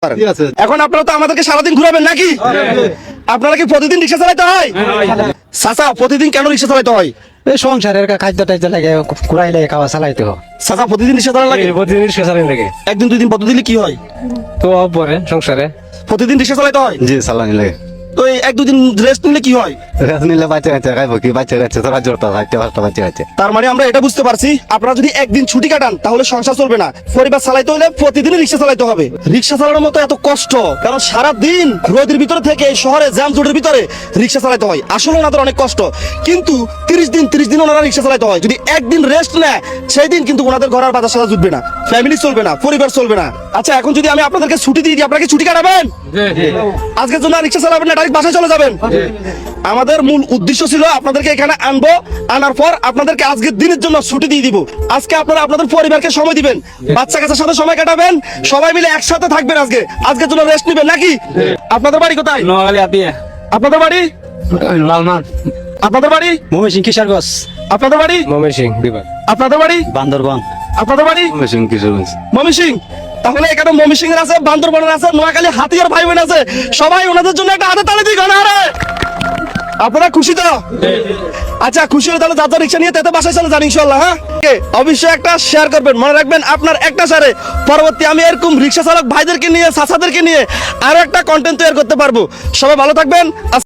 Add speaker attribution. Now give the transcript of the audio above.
Speaker 1: এখন আপনারা তো আমাদেরকে সারাদিন ঘুরাবেন নাকি? আপনারা কি প্রতিদিন রিক্সা চালাতে হয়? চাচা, প্রতিদিন কেন রিক্সা চালাতে হয়?
Speaker 2: এই সংসারের খাদ্য টাইদ্য লাগে কুড়াইলে খাওয়া চালাইতে হয়।
Speaker 1: চাচা, প্রতিদিন রিক্সা চালানো লাগে?
Speaker 2: প্রতিদিন রিক্সা চালাই লাগে
Speaker 1: একদিন দুই দিন বন্ধ দিলে কি হয়?
Speaker 2: তো পরে সংসারে
Speaker 1: প্রতিদিন রিক্সা চালাতে হয়?
Speaker 2: জি চালানি লাগে।
Speaker 1: তো এই এক দুদিন রেস্ট নিলে কি হয়?
Speaker 2: রেস্ট নিলে বাচ্চা কাচ্চা খাইব কি বাচ্চা কাচ্চা তোরা জোরটা খাইতে পারতো বাচ্চা কাচ্চা।
Speaker 1: তার মানে আমরা এটা বুঝতে পারছি, আপনারা যদি একদিন ছুটি কাটান তাহলে সংসার চলবে না। পরিবার চালাইতে হলে প্রতিদিনই রিক্সা চালাইতে হবে। রিক্সা চালানোর মতো এত কষ্ট, কারণ সারা দিন রোদের ভিতরে থেকে এই শহরে জ্যাম জটের ভিতরে রিক্সা চালাতে হয়। আসলে ওনাদের অনেক কষ্ট, কিন্তু 30 দিন ওনারা রিক্সা চালাতে হয়। যদি একদিন রেস্ট নেয় সেই দিন কিন্তু ওনাদের ঘর আর বাজার সাজা জুটবে না, ফ্যামিলি চলবে না, পরিবার চলবে না। আচ্ছা, এখন যদি আমি আপনাদেরকে ছুটি দিয়ে দিই, আপনারা কি ছুটি কাটাবেন? আজকের জন্য রিক্সা চালাবেন না, ডাইরেক্ট বাসায় চলে যাবেন? আমাদের মূল উদ্দেশ্য ছিল আপনাদেরকে এখানে আনবো, আনার পর আপনাদেরকে আজকের দিনের জন্য ছুটি দিয়ে দিব। আজকে আপনারা আপনাদের পরিবারকে সময় দিবেন, বাচ্চা কাচ্চার সাথে সময় কাটাবেন, সবাই মিলে একসাথে থাকবেন। আজকের জন্য রেস্ট নেবেন নাকি? আপনাদের বাড়ি কোথায়?
Speaker 2: নোয়াখালী আপিয়া
Speaker 1: আপনাদের বাড়ি?
Speaker 2: লালমাট
Speaker 1: আপনাদের বাড়ি?
Speaker 2: ময়মনসিংহ কিশোরগঞ্জ।
Speaker 1: আপনাদের বাড়ি?
Speaker 2: ময়মনসিংহ বিভাগ।
Speaker 1: আপনাদের বাড়ি?
Speaker 2: বান্দরবান।
Speaker 1: আপনাদের বাড়ি?
Speaker 2: ময়মনসিংহ কিশোরগঞ্জ।
Speaker 1: ময়মনসিংহ। তাহলে এখানে ময়মনসিংহের আছে, বান্দরবানের আছে, নোয়াখালী হাতিয়ার ভাই বোন আছে, সবাই ওনাদের জন্য একটা হাতে তালি দিই গণহারে। আপনারা খুশি তো? আচ্ছা, খুশি হলে তাহলে যার রিক্সা নিয়ে তেতে বাসায় চলে যান ইনশাল্লাহ। হ্যাঁ, অবশ্যই একটা শেয়ার করবেন, মনে রাখবেন আপনার একটা শেয়ারে পরবর্তী আমি এরকম রিক্সা চালক ভাইদেরকে নিয়ে, চাচাদেরকে নিয়ে আরো একটা কন্টেন্ট তৈরি করতে পারবো। সবাই ভালো থাকবেন।